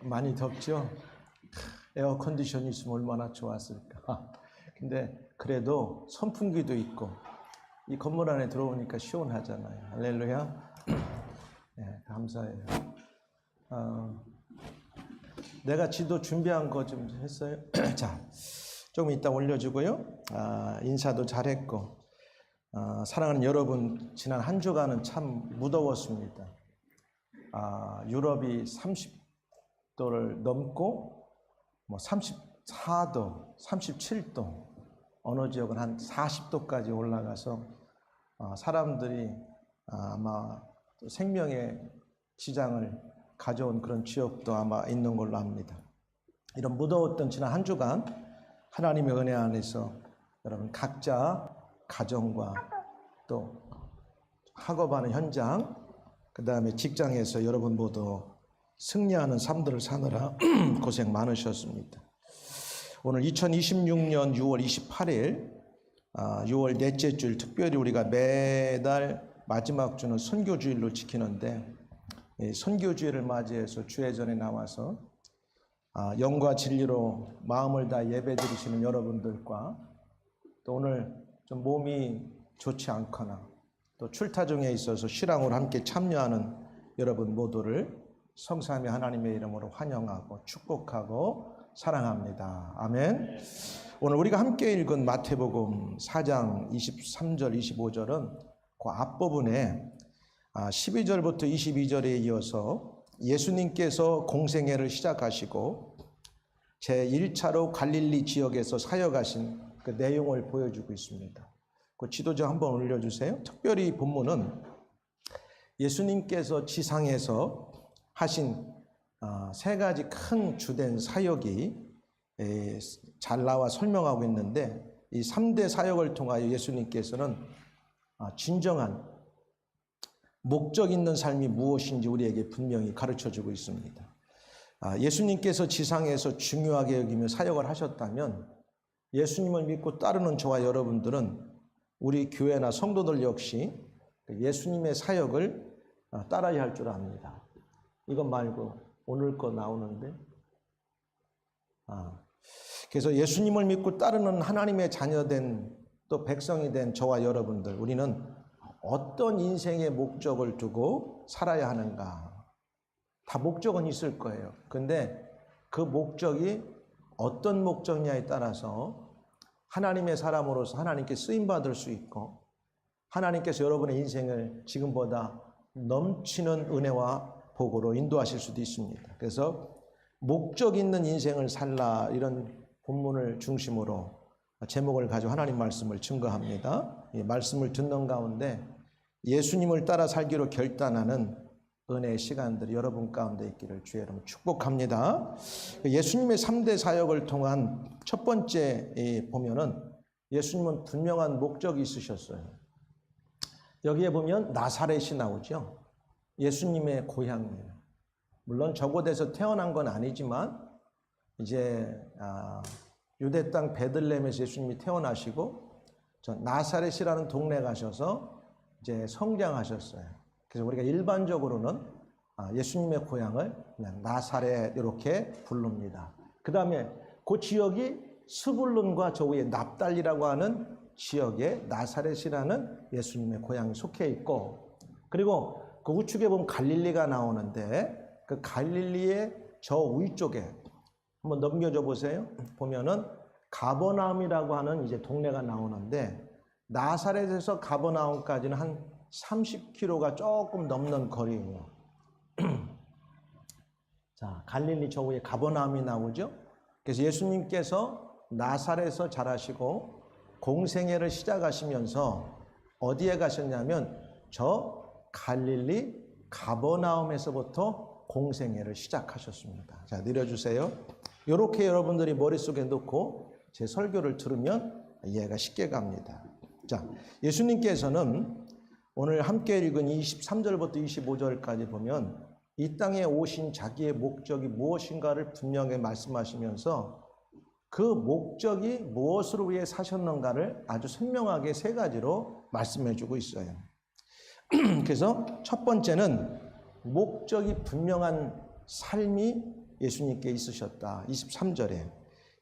많이 덥죠? 에어컨디션이 있으면 얼마나 좋았을까. 근데 그래도 선풍기도 있고 이 건물 안에 들어오니까 시원하잖아요. 할렐루야. 네, 감사해요. 내가 지도 준비한 거 좀 했어요. 자, 조금 이따 올려주고요. 인사도 잘했고, 사랑하는 여러분, 지난 한 주간은 참 무더웠습니다. 유럽이 30도를 넘고, 34도, 37도, 어느 지역은 한 40도까지 올라가서 사람들이 아마 생명의 지장을 가져온 그런 지역도 아마 있는 걸로 압니다. 이런 무더웠던 지난 한 주간 하나님의 은혜 안에서 여러분 각자 가정과 또 학업하는 현장, 그 다음에 직장에서 여러분 모두 승리하는 삶들을 사느라 고생 많으셨습니다. 오늘 2026년 6월 28일 6월 넷째 주일, 특별히 우리가 매달 마지막 주는 선교주일로 지키는데, 선교주일을 맞이해서 주회전에 나와서 영과 진리로 마음을 다 예배드리시는 여러분들과, 또 오늘 좀 몸이 좋지 않거나 또 출타 중에 있어서 실황으로 함께 참여하는 여러분 모두를 성삼위 하나님의 이름으로 환영하고 축복하고 사랑합니다. 아멘. 오늘 우리가 함께 읽은 마태복음 4장 23절 25절은 그 앞부분에 12절부터 22절에 이어서 예수님께서 공생애를 시작하시고 제1차로 갈릴리 지역에서 사역하신 그 내용을 보여주고 있습니다. 그 지도자 한번 올려주세요. 특별히 본문은 예수님께서 지상에서 하신 세 가지 큰 주된 사역이 잘 나와 설명하고 있는데, 이 3대 사역을 통하여 예수님께서는 진정한 목적 있는 삶이 무엇인지 우리에게 분명히 가르쳐주고 있습니다. 예수님께서 지상에서 중요하게 여기며 사역을 하셨다면 예수님을 믿고 따르는 저와 여러분들은, 우리 교회나 성도들 역시 예수님의 사역을 따라야 할 줄 압니다. 이것 말고 오늘 거 나오는데, 그래서 예수님을 믿고 따르는 하나님의 자녀된 또 백성이 된 저와 여러분들, 우리는 어떤 인생의 목적을 두고 살아야 하는가? 다 목적은 있을 거예요. 근데 그 목적이 어떤 목적이냐에 따라서 하나님의 사람으로서 하나님께 쓰임받을 수 있고, 하나님께서 여러분의 인생을 지금보다 넘치는 은혜와 복으로 인도하실 수도 있습니다. 그래서 목적 있는 인생을 살라, 이런 본문을 중심으로 제목을 가지고 하나님 말씀을 증거합니다. 이 말씀을 듣는 가운데 예수님을 따라 살기로 결단하는 은혜의 시간들이 여러분 가운데 있기를 주의 이름으로 축복합니다. 예수님의 3대 사역을 통한 첫 번째 보면은 예수님은 분명한 목적이 있으셨어요. 여기에 보면 나사렛이 나오죠. 예수님의 고향이에요. 물론 저곳에서 태어난 건 아니지만 이제 유대 땅 베들레헴에서 예수님이 태어나시고 저 나사렛이라는 동네 가셔서 이제 성장하셨어요. 그래서 우리가 일반적으로는 예수님의 고향을 그냥 나사렛 이렇게 부릅니다. 그 다음에 그 지역이 스불론과 저 위에 납달리라고 하는 지역에 나사렛이라는 예수님의 고향이 속해 있고, 그리고 그 우측에 보면 갈릴리가 나오는데 그 갈릴리의 저 위쪽에 한번 넘겨줘 보세요. 보면은 가버나움이라고 하는 이제 동네가 나오는데, 나사렛에서 가버나움까지는 한 30km가 조금 넘는 거리예요. 자, 갈릴리 저 위에 가버나움이 나오죠. 그래서 예수님께서 나사렛에서 자라시고 공생애를 시작하시면서 어디에 가셨냐면 저 갈릴리 가버나움에서부터 공생애를 시작하셨습니다. 자, 내려주세요. 이렇게 여러분들이 머릿속에 넣고 제 설교를 들으면 이해가 쉽게 갑니다. 자, 예수님께서는 오늘 함께 읽은 23절부터 25절까지 보면 이 땅에 오신 자기의 목적이 무엇인가를 분명히 말씀하시면서 그 목적이 무엇으로 위해 사셨는가를 아주 선명하게 세 가지로 말씀해 주고 있어요. 그래서 첫 번째는 목적이 분명한 삶이 예수님께 있으셨다. 23절에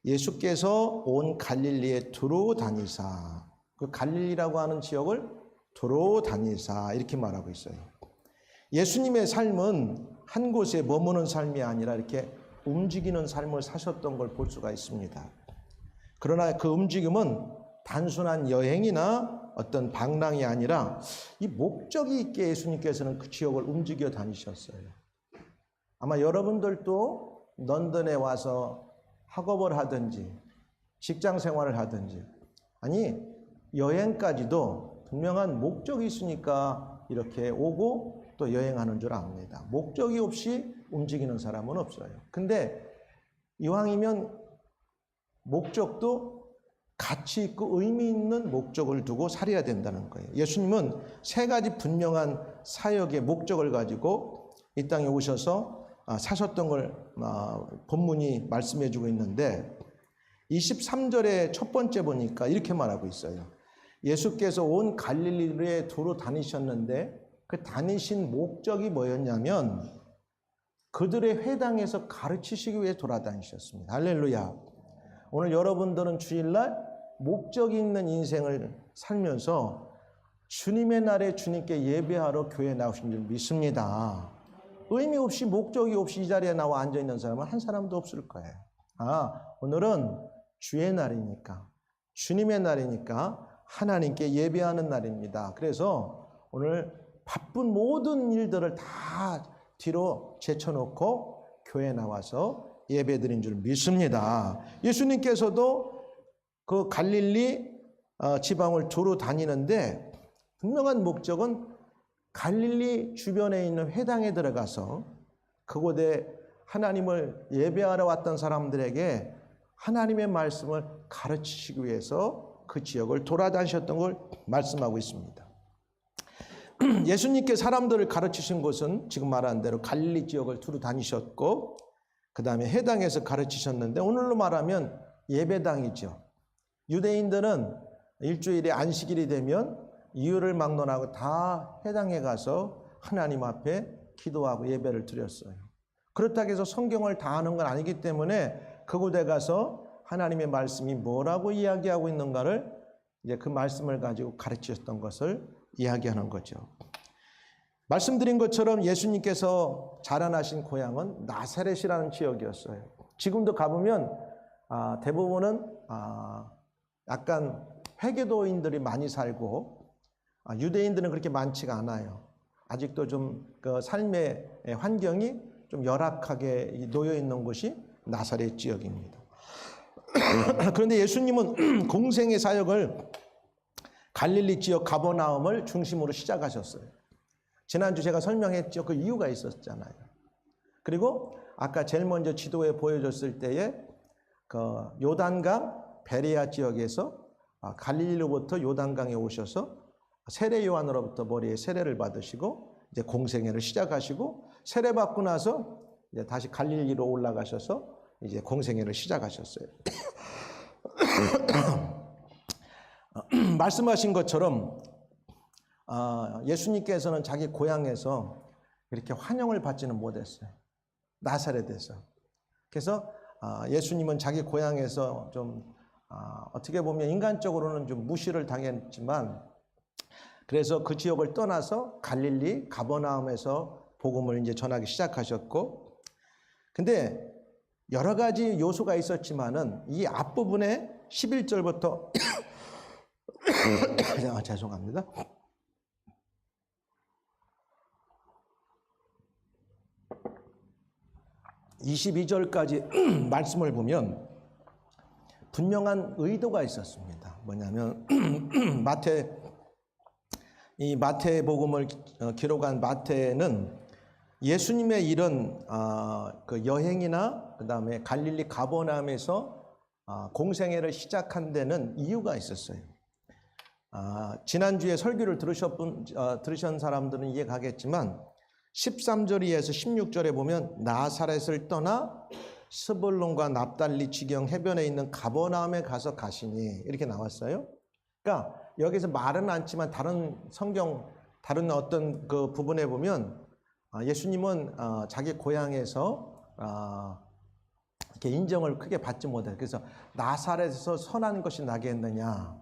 예수께서 온 갈릴리에 두루 다니사, 그 갈릴리라고 하는 지역을 두루 다니사 이렇게 말하고 있어요. 예수님의 삶은 한 곳에 머무는 삶이 아니라 이렇게 움직이는 삶을 사셨던 걸 볼 수가 있습니다. 그러나 그 움직임은 단순한 여행이나 어떤 방랑이 아니라 이 목적이 있게 예수님께서는 그 지역을 움직여 다니셨어요. 아마 여러분들도 런던에 와서 학업을 하든지 직장 생활을 하든지, 아니 여행까지도 분명한 목적이 있으니까 이렇게 오고 또 여행하는 줄 압니다. 목적이 없이 움직이는 사람은 없어요. 근데 이왕이면 목적도 가치 있고 의미 있는 목적을 두고 살아야 된다는 거예요. 예수님은 세 가지 분명한 사역의 목적을 가지고 이 땅에 오셔서 사셨던 걸 본문이 말씀해 주고 있는데, 23절의 첫 번째 보니까 이렇게 말하고 있어요. 예수께서 온 갈릴리에 두루 다니셨는데 그 다니신 목적이 뭐였냐면 그들의 회당에서 가르치시기 위해 돌아다니셨습니다. 할렐루야. 오늘 여러분들은 주일날 목적이 있는 인생을 살면서 주님의 날에 주님께 예배하러 교회에 나오신 줄 믿습니다. 의미 없이 목적이 없이 이 자리에 나와 앉아있는 사람은 한 사람도 없을 거예요. 오늘은 주의 날이니까, 주님의 날이니까 하나님께 예배하는 날입니다. 그래서 오늘 바쁜 모든 일들을 다 뒤로 제쳐놓고 교회에 나와서 예배드린 줄 믿습니다. 예수님께서도 그 갈릴리 지방을 두루 다니는데 분명한 목적은 갈릴리 주변에 있는 회당에 들어가서 그곳에 하나님을 예배하러 왔던 사람들에게 하나님의 말씀을 가르치시기 위해서 그 지역을 돌아다니셨던 걸 말씀하고 있습니다. 예수님께 사람들을 가르치신 곳은 지금 말한 대로 갈릴리 지역을 두루 다니셨고, 그 다음에 회당에서 가르치셨는데 오늘로 말하면 예배당이죠. 유대인들은 일주일에 안식일이 되면 이유를 막론하고 다 회당에 가서 하나님 앞에 기도하고 예배를 드렸어요. 그렇다고 해서 성경을 다 아는 건 아니기 때문에 그곳에 가서 하나님의 말씀이 뭐라고 이야기하고 있는가를 이제 그 말씀을 가지고 가르치셨던 것을 이야기하는 거죠. 말씀드린 것처럼 예수님께서 자라나신 고향은 나사렛이라는 지역이었어요. 지금도 가보면 대부분은 약간 회계도인들이 많이 살고 유대인들은 그렇게 많지가 않아요. 아직도 좀 그 삶의 환경이 좀 열악하게 놓여 있는 곳이 나사렛 지역입니다. 그런데 예수님은 공생의 사역을 갈릴리 지역 가버나움을 중심으로 시작하셨어요. 지난주 제가 설명했죠. 그 이유가 있었잖아요. 그리고 아까 제일 먼저 지도에 보여줬을 때에 그 요단강 베레아 지역에서 갈릴리로부터 요단강에 오셔서 세례 요한으로부터 머리에 세례를 받으시고 이제 공생애를 시작하시고, 세례 받고 나서 이제 다시 갈릴리로 올라가셔서 이제 공생애를 시작하셨어요. 말씀하신 것처럼 예수님께서는 자기 고향에서 이렇게 환영을 받지는 못했어요. 나사렛에서. 그래서 예수님은 자기 고향에서 좀 어떻게 보면 인간적으로는 좀 무시를 당했지만, 그래서 그 지역을 떠나서 갈릴리 가버나움에서 복음을 이제 전하기 시작하셨고, 근데 여러 가지 요소가 있었지만은 이 앞부분에 11절부터 죄송합니다. 22절까지 말씀을 보면 분명한 의도가 있었습니다. 뭐냐면 마태복음을 기록한 마태는 예수님의 이런 그 여행이나 그 다음에 갈릴리 가버나움에서 공생애를 시작한 데는 이유가 있었어요. 지난주에 설교를 들으신 사람들은 이해가겠지만 13절에서 16절에 보면 나사렛을 떠나 스불론과 납달리 지경 해변에 있는 가버나움에 가서 가시니 이렇게 나왔어요. 그러니까 여기서 말은 않지만 다른 성경 다른 어떤 그 부분에 보면 예수님은 자기 고향에서 이렇게 인정을 크게 받지 못해요. 그래서 나사렛에서 선한 것이 나겠느냐.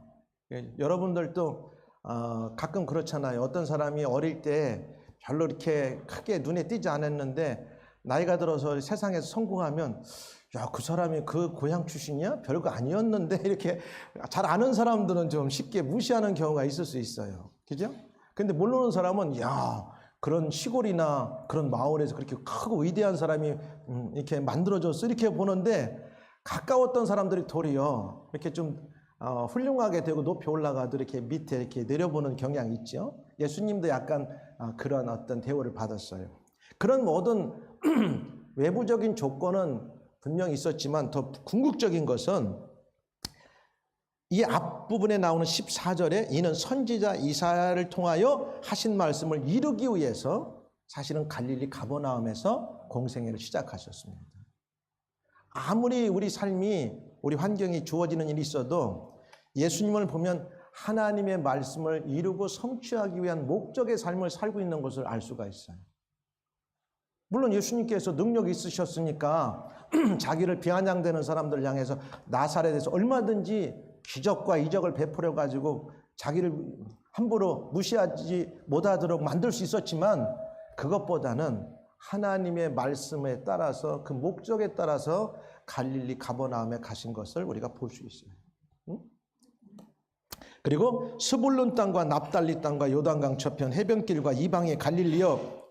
여러분들도 가끔 그렇잖아요. 어떤 사람이 어릴 때 별로 이렇게 크게 눈에 띄지 않았는데 나이가 들어서 세상에서 성공하면 야, 그 사람이 그 고향 출신이야? 별거 아니었는데 이렇게 잘 아는 사람들은 좀 쉽게 무시하는 경우가 있을 수 있어요. 그죠? 근데 모르는 사람은 야, 그런 시골이나 그런 마을에서 그렇게 크고 위대한 사람이 이렇게 만들어졌어 이렇게 보는데 가까웠던 사람들이 도리어 이렇게 좀 훌륭하게 되고 높이 올라가도 이렇게 밑에 이렇게 내려보는 경향이 있죠. 예수님도 약간 그런 어떤 대우를 받았어요. 그런 모든 외부적인 조건은 분명히 있었지만 더 궁극적인 것은 이 앞부분에 나오는 14절에 이는 선지자 이사야를 통하여 하신 말씀을 이루기 위해서 사실은 갈릴리 가버나움에서 공생애를 시작하셨습니다. 아무리 우리 삶이 우리 환경이 주어지는 일이 있어도 예수님을 보면 하나님의 말씀을 이루고 성취하기 위한 목적의 삶을 살고 있는 것을 알 수가 있어요. 물론 예수님께서 능력이 있으셨으니까 자기를 비아냥대는 사람들 향해서 나사렛에서 얼마든지 기적과 이적을 베풀어 가지고 자기를 함부로 무시하지 못하도록 만들 수 있었지만 그것보다는 하나님의 말씀에 따라서 그 목적에 따라서 갈릴리 가버나움에 가신 것을 우리가 볼 수 있어요. 그리고 스불룬 땅과 납달리 땅과 요단강 저편 해변길과 이방의 갈릴리여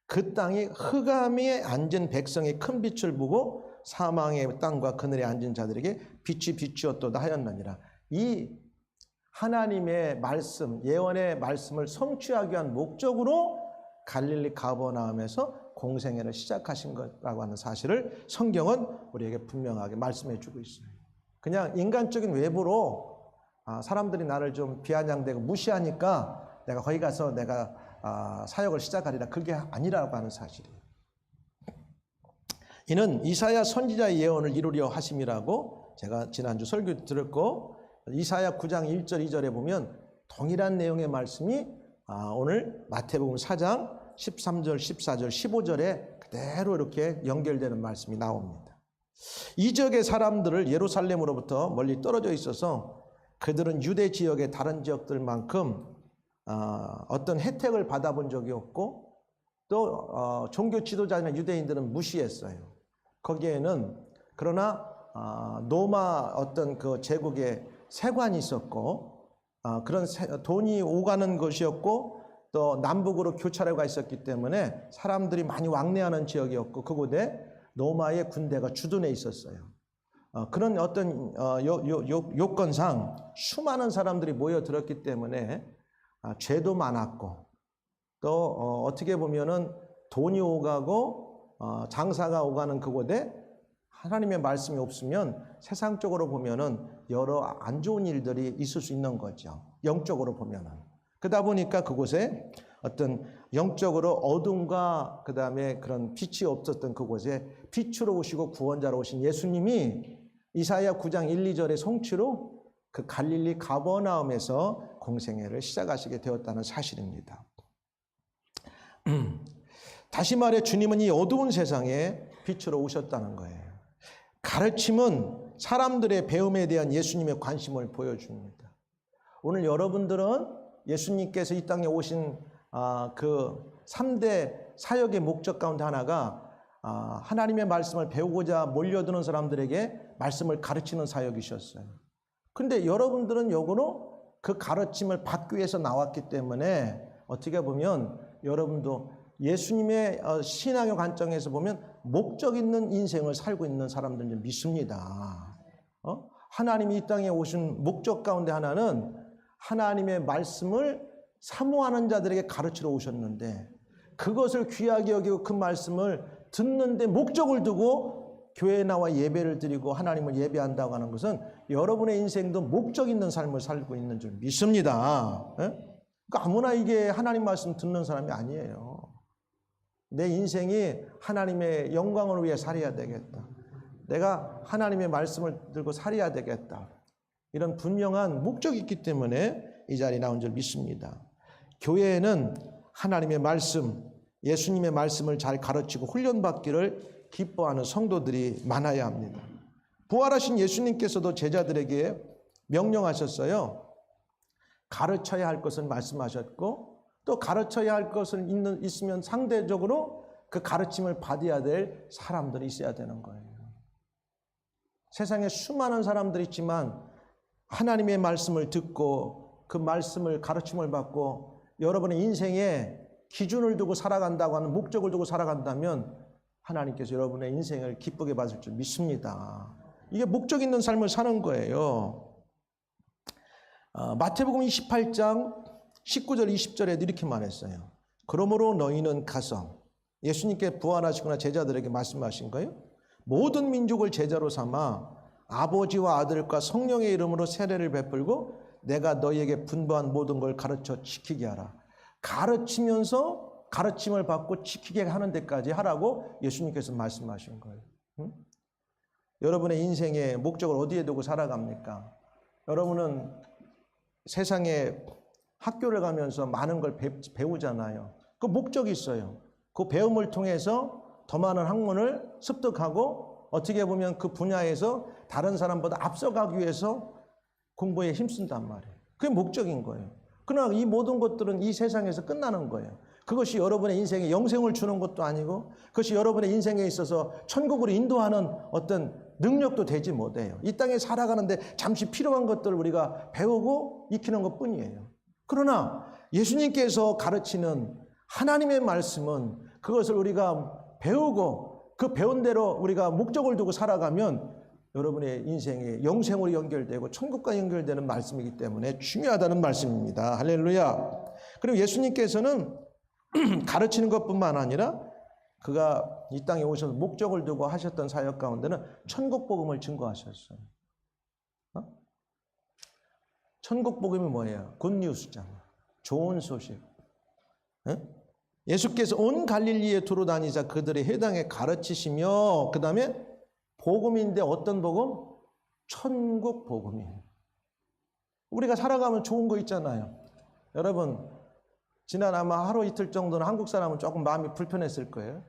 그 땅이 흑암에 앉은 백성의 큰 빛을 보고 사망의 땅과 그늘에 앉은 자들에게 빛이 비추었도다 하였느니라. 이 하나님의 말씀, 예언의 말씀을 성취하기 위한 목적으로 갈릴리 가버나움에서 공생애를 시작하신 것이라고 하는 사실을 성경은 우리에게 분명하게 말씀해 주고 있어요. 그냥 인간적인 외부로 사람들이 나를 좀 비아냥대고 무시하니까 내가 거기 가서 내가 사역을 시작하리라, 그게 아니라고 하는 사실이에요. 이는 이사야 선지자의 예언을 이루려 하심이라고 제가 지난주 설교 들었고, 이사야 9장 1절 2절에 보면 동일한 내용의 말씀이 오늘 마태복음 4장 13절 14절 15절에 그대로 이렇게 연결되는 말씀이 나옵니다. 이 지역의 사람들을 예루살렘으로부터 멀리 떨어져 있어서 그들은 유대 지역의 다른 지역들만큼 어떤 혜택을 받아본 적이 없고 또 종교 지도자나 유대인들은 무시했어요. 거기에는 그러나 로마 어떤 그 제국의 세관이 있었고 그런 돈이 오가는 것이었고 또 남북으로 교차로가 있었기 때문에 사람들이 많이 왕래하는 지역이었고 그곳에 로마의 군대가 주둔해 있었어요. 그런 어떤 요건상 수많은 사람들이 모여들었기 때문에 죄도 많았고 또 어떻게 보면은 돈이 오가고 장사가 오가는 그곳에 하나님의 말씀이 없으면 세상적으로 보면은 여러 안 좋은 일들이 있을 수 있는 거죠. 영적으로 보면은. 그러다 보니까 그곳에 어떤 영적으로 어둠과 그 다음에 그런 빛이 없었던 그곳에 빛으로 오시고 구원자로 오신 예수님이 이사야 9장 1, 2절의 성취로 그 갈릴리 가버나움에서 공생애를 시작하시게 되었다는 사실입니다. 다시 말해 주님은 이 어두운 세상에 빛으로 오셨다는 거예요. 가르침은 사람들의 배움에 대한 예수님의 관심을 보여줍니다. 오늘 여러분들은 예수님께서 이 땅에 오신 그 3대 사역의 목적 가운데 하나가 하나님의 말씀을 배우고자 몰려드는 사람들에게 말씀을 가르치는 사역이셨어요. 그런데 여러분들은 역으로 그 가르침을 받기 위해서 나왔기 때문에 어떻게 보면 여러분도 예수님의 신앙의 관점에서 보면 목적 있는 인생을 살고 있는 사람들 믿습니다. 하나님이 이 땅에 오신 목적 가운데 하나는 하나님의 말씀을 사모하는 자들에게 가르치러 오셨는데 그것을 귀하게 여기고 그 말씀을 듣는데 목적을 두고 교회에 나와 예배를 드리고 하나님을 예배한다고 하는 것은 여러분의 인생도 목적 있는 삶을 살고 있는 줄 믿습니다. 그러니까 아무나 이게 하나님 말씀 듣는 사람이 아니에요. 내 인생이 하나님의 영광을 위해 살아야 되겠다. 내가 하나님의 말씀을 들고 살아야 되겠다. 이런 분명한 목적이 있기 때문에 이 자리에 나온 줄 믿습니다. 교회에는 하나님의 말씀, 예수님의 말씀을 잘 가르치고 훈련받기를 기뻐하는 성도들이 많아야 합니다. 부활하신 예수님께서도 제자들에게 명령하셨어요. 가르쳐야 할 것을 말씀하셨고 또 가르쳐야 할 것을 있으면 상대적으로 그 가르침을 받아야 될 사람들이 있어야 되는 거예요. 세상에 수많은 사람들이 있지만 하나님의 말씀을 듣고 그 말씀을 가르침을 받고 여러분의 인생에 기준을 두고 살아간다고 하는 목적을 두고 살아간다면 하나님께서 여러분의 인생을 기쁘게 받을 줄 믿습니다. 이게 목적 있는 삶을 사는 거예요. 마태복음 28장 19절 20절에도 이렇게 말했어요. 그러므로 너희는 가서 예수님께 부활하시거나 제자들에게 말씀하신 거예요. 모든 민족을 제자로 삼아 아버지와 아들과 성령의 이름으로 세례를 베풀고 내가 너희에게 분부한 모든 걸 가르쳐 지키게 하라. 가르치면서 가르침을 받고 지키게 하는 데까지 하라고 예수님께서 말씀하신 거예요. 응? 여러분의 인생의 목적을 어디에 두고 살아갑니까? 여러분은 세상에 학교를 가면서 많은 걸 배우잖아요. 그 목적이 있어요. 그 배움을 통해서 더 많은 학문을 습득하고 어떻게 보면 그 분야에서 다른 사람보다 앞서가기 위해서 공부에 힘쓴단 말이에요. 그게 목적인 거예요. 그러나 이 모든 것들은 이 세상에서 끝나는 거예요. 그것이 여러분의 인생에 영생을 주는 것도 아니고 그것이 여러분의 인생에 있어서 천국으로 인도하는 어떤 능력도 되지 못해요. 이 땅에 살아가는데 잠시 필요한 것들을 우리가 배우고 익히는 것뿐이에요. 그러나 예수님께서 가르치는 하나님의 말씀은 그것을 우리가 배우고 그 배운 대로 우리가 목적을 두고 살아가면 여러분의 인생에 영생으로 연결되고 천국과 연결되는 말씀이기 때문에 중요하다는 말씀입니다. 할렐루야. 그리고 예수님께서는 가르치는 것뿐만 아니라 그가 이 땅에 오셔서 목적을 두고 하셨던 사역 가운데는 천국 복음을 증거하셨어요. 천국 복음이 뭐예요? 굿뉴스잖아. 좋은 소식. 예수께서 온 갈릴리에 두루 다니자 그들의 회당에 가르치시며 그 다음에 복음인데 어떤 복음? 천국 복음이에요. 우리가 살아가면 좋은 거 있잖아요. 여러분 지난 아마 하루 이틀 정도는 한국 사람은 조금 마음이 불편했을 거예요.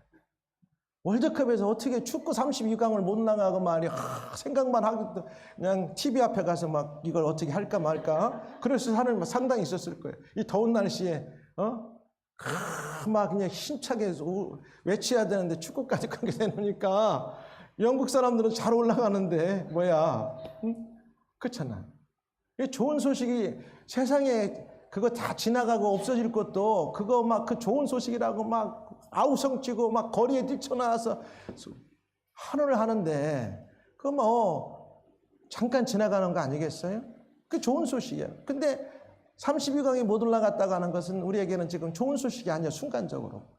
월드컵에서 어떻게 축구 32강을 못 나가고 말이야 생각만 하기도 그냥 TV 앞에 가서 막 이걸 어떻게 할까 말까 그래서 사람이 상당히 있었을 거예요. 이 더운 날씨에 막 그냥 힘차게 외쳐야 되는데 축구까지 그렇게 되니까 영국 사람들은 잘 올라가는데 뭐야 그렇잖아. 좋은 소식이 세상에 그거 다 지나가고 없어질 것도 그거 막 그 좋은 소식이라고 막 아우성치고 막 거리에 뛰쳐나와서 환호를 하는데 그거 뭐 잠깐 지나가는 거 아니겠어요? 그게 좋은 소식이에요. 근데 32강에 못 올라갔다고 하는 것은 우리에게는 지금 좋은 소식이 아니에요. 순간적으로.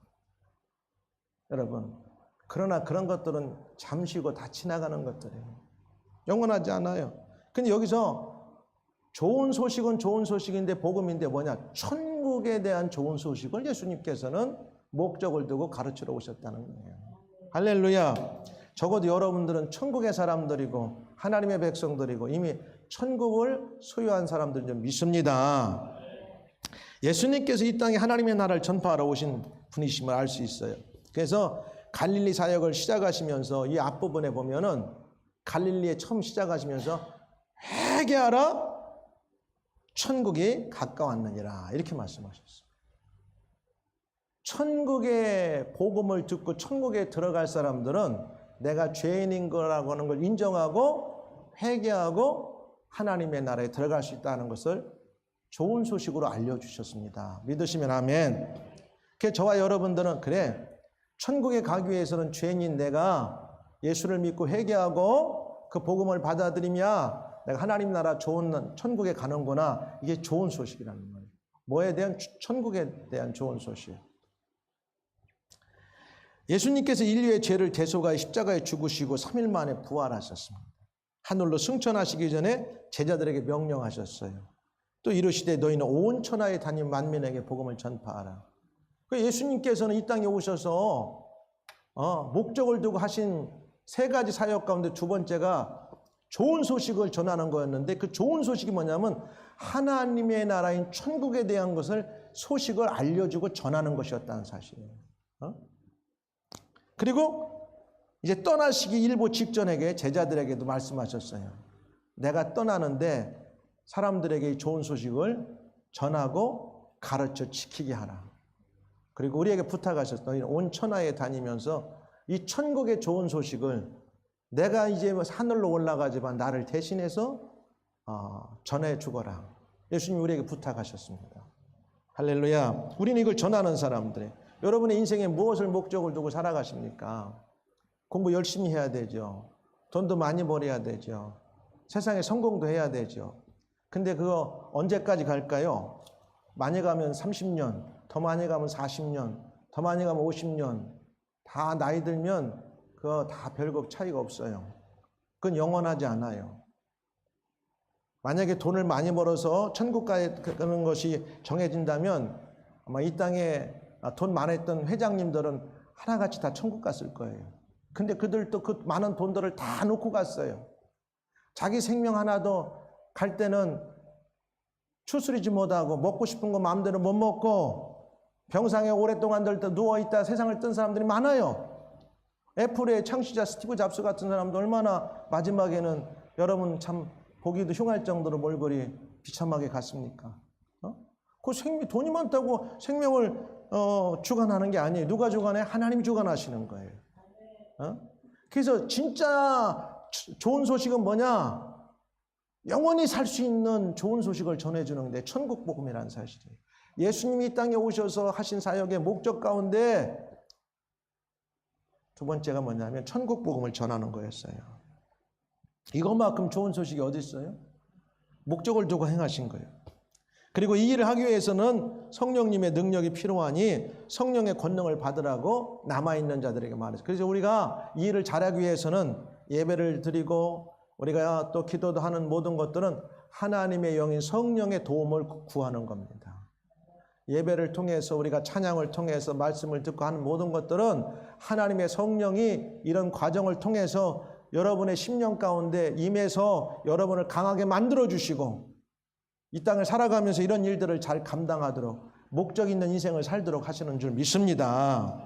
여러분 그러나 그런 것들은 잠시고 다 지나가는 것들이에요. 영원하지 않아요. 근데 여기서 좋은 소식은 좋은 소식인데 복음인데 뭐냐? 천국에 대한 좋은 소식을 예수님께서는 목적을 두고 가르치러 오셨다는 거예요. 할렐루야. 적어도 여러분들은 천국의 사람들이고 하나님의 백성들이고 이미 천국을 소유한 사람들인 줄 믿습니다. 예수님께서 이 땅에 하나님의 나라를 전파하러 오신 분이심을 알 수 있어요. 그래서 갈릴리 사역을 시작하시면서 이 앞부분에 보면은 갈릴리에 처음 시작하시면서 회개하라 천국이 가까웠느니라 이렇게 말씀하셨어요. 천국의 복음을 듣고 천국에 들어갈 사람들은 내가 죄인인 거라고 하는 걸 인정하고 회개하고 하나님의 나라에 들어갈 수 있다는 것을 좋은 소식으로 알려주셨습니다. 믿으시면 아멘. 그래서 저와 여러분들은 그래 천국에 가기 위해서는 죄인인 내가 예수를 믿고 회개하고 그 복음을 받아들이며 내가 하나님 나라 좋은 천국에 가는구나. 이게 좋은 소식이라는 거예요. 뭐에 대한? 천국에 대한 좋은 소식. 예수님께서 인류의 죄를 대속하여 십자가에 죽으시고 3일 만에 부활하셨습니다. 하늘로 승천하시기 전에 제자들에게 명령하셨어요. 또 이르시되 너희는 온 천하에 다니는 만민에게 복음을 전파하라. 예수님께서는 이 땅에 오셔서 목적을 두고 하신 세 가지 사역 가운데 두 번째가 좋은 소식을 전하는 거였는데 그 좋은 소식이 뭐냐면 하나님의 나라인 천국에 대한 것을 소식을 알려주고 전하는 것이었다는 사실이에요. 그리고 이제 떠나시기 일보 직전에게 제자들에게도 말씀하셨어요. 내가 떠나는데 사람들에게 좋은 소식을 전하고 가르쳐 지키게 하라. 그리고 우리에게 부탁하셨어요. 너희는 온 천하에 다니면서 이 천국의 좋은 소식을 내가 이제 하늘로 올라가지만 나를 대신해서 전해 주거라. 예수님이 우리에게 부탁하셨습니다. 할렐루야. 우리는 이걸 전하는 사람들이에요. 여러분의 인생에 무엇을 목적을 두고 살아가십니까? 공부 열심히 해야 되죠. 돈도 많이 벌어야 되죠. 세상에 성공도 해야 되죠. 근데 그거 언제까지 갈까요? 많이 가면 30년, 더 많이 가면 40년, 더 많이 가면 50년. 다 나이 들면 그거 다 별거 차이가 없어요. 그건 영원하지 않아요. 만약에 돈을 많이 벌어서 천국 가는 것이 정해진다면 아마 이 땅에 돈 많았던 회장님들은 하나같이 다 천국 갔을 거예요. 근데 그들도 그 많은 돈들을 다 놓고 갔어요. 자기 생명 하나도 갈 때는 추스리지 못하고 먹고 싶은 거 마음대로 못 먹고 병상에 오랫동안 누워있다 세상을 뜬 사람들이 많아요. 애플의 창시자 스티브 잡스 같은 사람도 얼마나 마지막에는 여러분 참 보기도 흉할 정도로 몰골이 비참하게 갔습니까? 그 돈이 많다고 생명을 주관하는 게 아니에요. 누가 주관해? 하나님이 주관하시는 거예요. 그래서 진짜 좋은 소식은 뭐냐? 영원히 살 수 있는 좋은 소식을 전해주는 게 천국 복음이라는 사실이에요. 예수님이 이 땅에 오셔서 하신 사역의 목적 가운데 두 번째가 뭐냐면 천국 복음을 전하는 거였어요. 이것만큼 좋은 소식이 어디 있어요? 목적을 두고 행하신 거예요. 그리고 이 일을 하기 위해서는 성령님의 능력이 필요하니 성령의 권능을 받으라고 남아있는 자들에게 말했어요. 그래서 우리가 이 일을 잘하기 위해서는 예배를 드리고 우리가 또 기도도 하는 모든 것들은 하나님의 영인 성령의 도움을 구하는 겁니다. 예배를 통해서 우리가 찬양을 통해서 말씀을 듣고 하는 모든 것들은 하나님의 성령이 이런 과정을 통해서 여러분의 심령 가운데 임해서 여러분을 강하게 만들어 주시고 이 땅을 살아가면서 이런 일들을 잘 감당하도록 목적 있는 인생을 살도록 하시는 줄 믿습니다.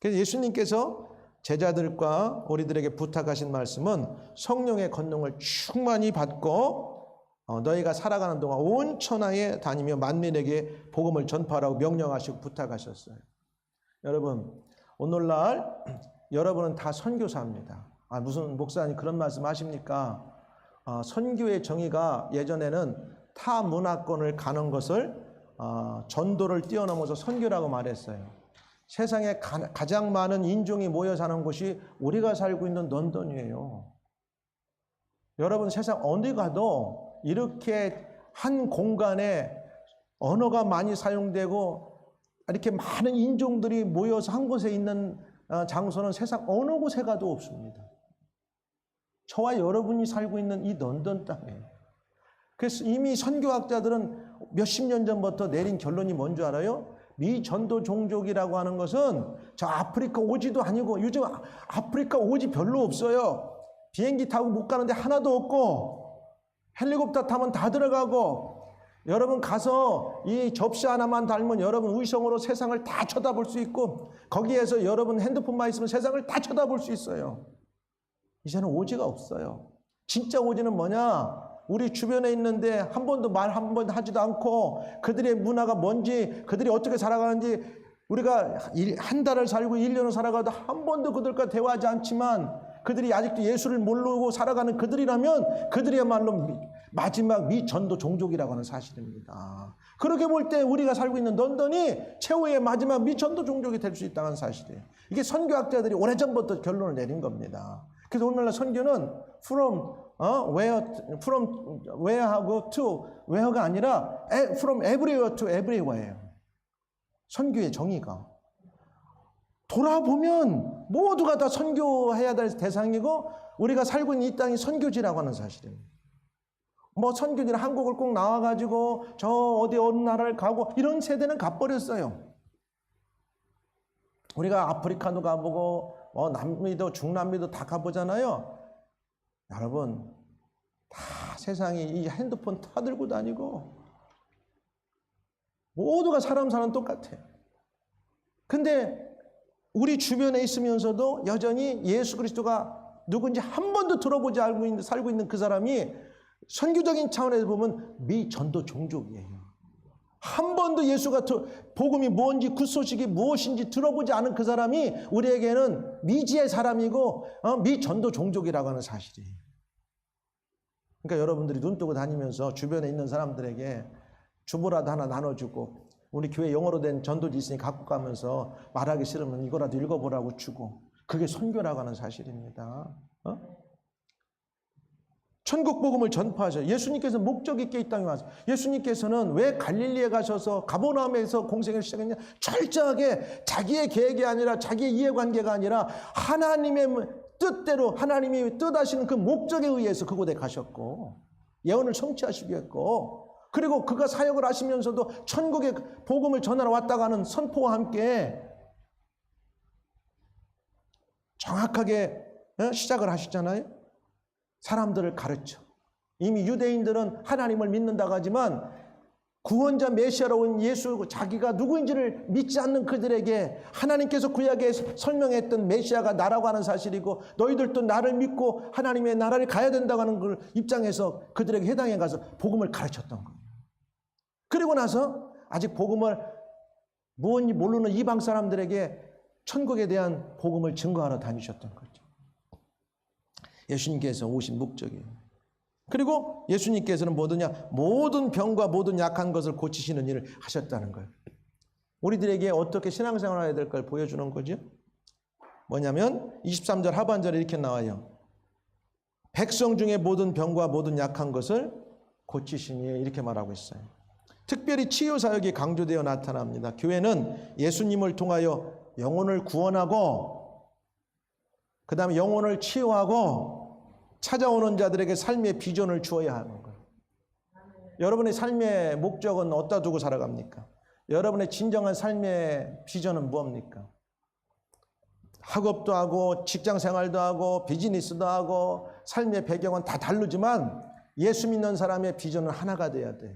그래서 예수님께서 제자들과 우리들에게 부탁하신 말씀은 성령의 권능을 충만히 받고 너희가 살아가는 동안 온 천하에 다니며 만민에게 복음을 전파하라고 명령하시고 부탁하셨어요. 여러분, 오늘날 여러분은 다 선교사입니다. 무슨 목사님 그런 말씀 하십니까? 선교의 정의가 예전에는 타 문화권을 가는 것을 전도를 뛰어넘어서 선교라고 말했어요. 세상에 가장 많은 인종이 모여 사는 곳이 우리가 살고 있는 런던이에요. 여러분 세상 어디 가도 이렇게 한 공간에 언어가 많이 사용되고 이렇게 많은 인종들이 모여서 한 곳에 있는 장소는 세상 어느 곳에 가도 없습니다. 저와 여러분이 살고 있는 이 런던 땅에. 그래서 이미 선교학자들은 몇십 년 전부터 내린 결론이 뭔지 알아요? 미전도 종족이라고 하는 것은 저 아프리카 오지도 아니고 요즘 아프리카 오지 별로 없어요. 비행기 타고 못 가는데 하나도 없고 헬리콥터 타면 다 들어가고 여러분 가서 이 접시 하나만 달면 여러분 의성으로 세상을 다 쳐다볼 수 있고 거기에서 여러분 핸드폰만 있으면 세상을 다 쳐다볼 수 있어요. 이제는 오지가 없어요. 진짜 오지는 뭐냐? 우리 주변에 있는데 한 번도 말 한 번 하지도 않고 그들의 문화가 뭔지 그들이 어떻게 살아가는지 우리가 한 달을 살고 1년을 살아가도 한 번도 그들과 대화하지 않지만 그들이 아직도 예수를 모르고 살아가는 그들이라면 그들이야말로 마지막 미전도 종족이라고 하는 사실입니다. 그렇게 볼 때 우리가 살고 있는 런던이 최후의 마지막 미전도 종족이 될 수 있다는 사실이에요. 이게 선교학자들이 오래전부터 결론을 내린 겁니다. 그래서 오늘날 선교는 from where하고 to where가 아니라 from everywhere to everywhere예요. 선교의 정의가. 돌아보면 모두가 다 선교해야 될 대상이고 우리가 살고 있는 이 땅이 선교지라고 하는 사실입니다. 뭐 선교지는 한국을 꼭 나와가지고 저 어디 어느 나라를 가고 이런 세대는 가버렸어요. 우리가 아프리카도 가보고 남미도 중남미도 다 가보잖아요. 여러분 다 세상이 이 핸드폰 다 들고 다니고 모두가 사람 사는 똑같아요. 근데 우리 주변에 있으면서도 여전히 예수 그리스도가 누군지 한 번도 들어보지 살고 있는 그 사람이 선교적인 차원에서 보면 미전도 종족이에요. 한 번도 예수가 복음이 뭔지 굿소식이 무엇인지 들어보지 않은 그 사람이 우리에게는 미지의 사람이고 미전도 종족이라고 하는 사실이에요. 그러니까 여러분들이 눈 뜨고 다니면서 주변에 있는 사람들에게 주보라도 하나 나눠주고, 우리 교회 영어로 된 전도지 있으니 갖고 가면서 말하기 싫으면 이거라도 읽어보라고 주고, 그게 선교라고 하는 사실입니다. 천국 복음을 전파하셔. 예수님께서 목적 있게 이 땅에 와서, 예수님께서는 왜 갈릴리에 가셔서 가버나움에서 공생을 시작했냐? 철저하게 자기의 계획이 아니라, 자기의 이해관계가 아니라 하나님의 뜻대로, 하나님이 뜻하시는 그 목적에 의해서 그곳에 가셨고, 예언을 성취하시기 했고, 그리고 그가 사역을 하시면서도 천국의 복음을 전하러 왔다가 하는 선포와 함께 정확하게 시작을 하시잖아요. 사람들을 가르쳐. 이미 유대인들은 하나님을 믿는다고 하지만 구원자 메시아로 온 예수, 자기가 누구인지를 믿지 않는 그들에게 하나님께서 구약에 설명했던 메시아가 나라고 하는 사실이고, 너희들도 나를 믿고 하나님의 나라를 가야 된다고 하는 그 입장에서 그들에게 해당해 가서 복음을 가르쳤던 거예요. 그리고 나서 아직 복음을 무언지 모르는 이방 사람들에게 천국에 대한 복음을 증거하러 다니셨던 거죠. 예수님께서 오신 목적이에요. 그리고 예수님께서는 뭐더냐? 모든 병과 모든 약한 것을 고치시는 일을 하셨다는 거예요. 우리들에게 어떻게 신앙생활을 해야 될 걸 보여주는 거죠. 뭐냐면 23절 하반절에 이렇게 나와요. 백성 중에 모든 병과 모든 약한 것을 고치시니, 이렇게 말하고 있어요. 특별히 치유 사역이 강조되어 나타납니다. 교회는 예수님을 통하여 영혼을 구원하고, 그 다음에 영혼을 치유하고 찾아오는 자들에게 삶의 비전을 주어야 하는 거예요. 여러분의 삶의 목적은 어디다 두고 살아갑니까? 여러분의 진정한 삶의 비전은 뭡니까? 학업도 하고 직장 생활도 하고 비즈니스도 하고 삶의 배경은 다 다르지만 예수 믿는 사람의 비전은 하나가 돼야 돼요.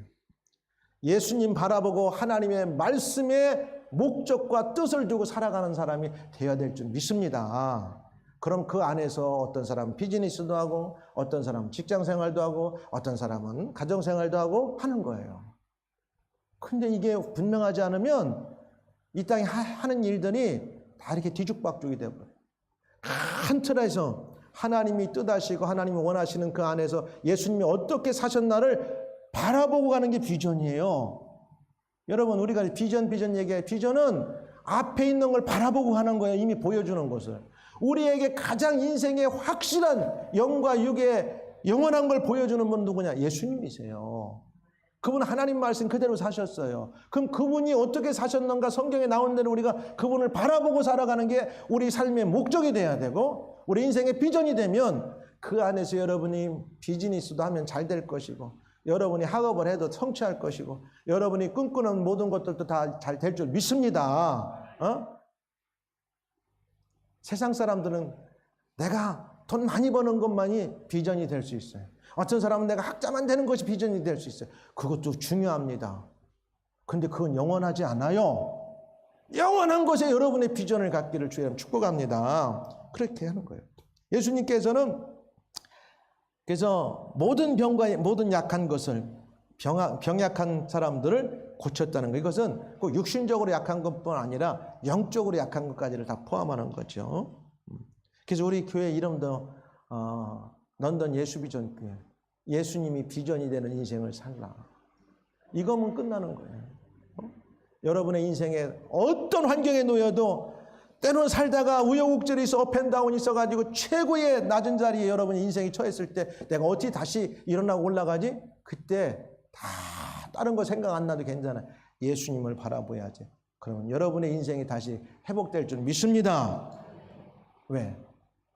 예수님 바라보고 하나님의 말씀의 목적과 뜻을 두고 살아가는 사람이 되어야 될 줄 믿습니다. 그럼 그 안에서 어떤 사람은 비즈니스도 하고, 어떤 사람은 직장생활도 하고, 어떤 사람은 가정생활도 하고 하는 거예요. 근데 이게 분명하지 않으면 이 땅에 하는 일들이 다 이렇게 뒤죽박죽이 되어버려요. 한 틀에서 하나님이 뜻하시고 하나님이 원하시는 그 안에서 예수님이 어떻게 사셨나를 바라보고 가는 게 비전이에요. 여러분, 우리가 비전 얘기해. 비전은 앞에 있는 걸 바라보고 하는 거예요. 이미 보여주는 것을. 우리에게 가장 인생의 확실한 영과 육의 영원한 걸 보여주는 분 누구냐? 예수님이세요. 그분 하나님 말씀 그대로 사셨어요. 그럼 그분이 어떻게 사셨는가, 성경에 나온 대로 우리가 그분을 바라보고 살아가는 게 우리 삶의 목적이 돼야 되고, 우리 인생의 비전이 되면 그 안에서 여러분이 비즈니스도 하면 잘 될 것이고, 여러분이 학업을 해도 성취할 것이고, 여러분이 꿈꾸는 모든 것들도 다 잘 될 줄 믿습니다. 세상 사람들은 내가 돈 많이 버는 것만이 비전이 될 수 있어요. 어떤 사람은 내가 학자만 되는 것이 비전이 될 수 있어요. 그것도 중요합니다. 근데 그건 영원하지 않아요. 영원한 것에 여러분의 비전을 갖기를 주여 축복합니다. 그렇게 하는 거예요. 예수님께서는 그래서 모든 병과 모든 약한 것을, 병약한 사람들을 고쳤다는 거예요. 이것은 꼭 육신적으로 약한 것뿐 아니라 영적으로 약한 것까지를 다 포함하는 거죠. 그래서 우리 교회 이름도 런던 예수비전 교회. 예수님이 비전이 되는 인생을 살라. 이거면 끝나는 거예요. 여러분의 인생에 어떤 환경에 놓여도, 때로는 살다가 우여곡절이 있어 업앤다운이 있어가지고 최고의 낮은 자리에 여러분의 인생이 처했을 때 내가 어찌 다시 일어나고 올라가지? 그때 다 다른 거 생각 안 나도 괜찮아요. 예수님을 바라봐야지. 그러면 여러분의 인생이 다시 회복될 줄 믿습니다. 왜?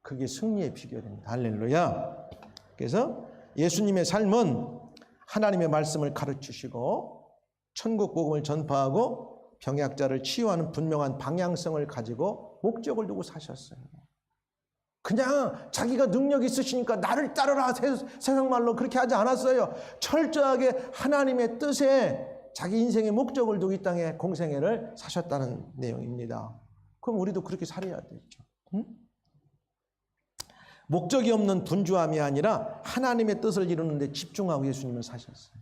그게 승리의 비결입니다. 할렐루야. 그래서 예수님의 삶은 하나님의 말씀을 가르치시고 천국 복음을 전파하고 병약자를 치유하는 분명한 방향성을 가지고 목적을 두고 사셨어요. 그냥 자기가 능력 있으시니까 나를 따르라, 세상 말로 그렇게 하지 않았어요. 철저하게 하나님의 뜻에 자기 인생의 목적을 두고 이 땅에 공생애를 사셨다는 내용입니다. 그럼 우리도 그렇게 살아야 되죠. 응? 목적이 없는 분주함이 아니라 하나님의 뜻을 이루는 데 집중하고 예수님은 사셨어요.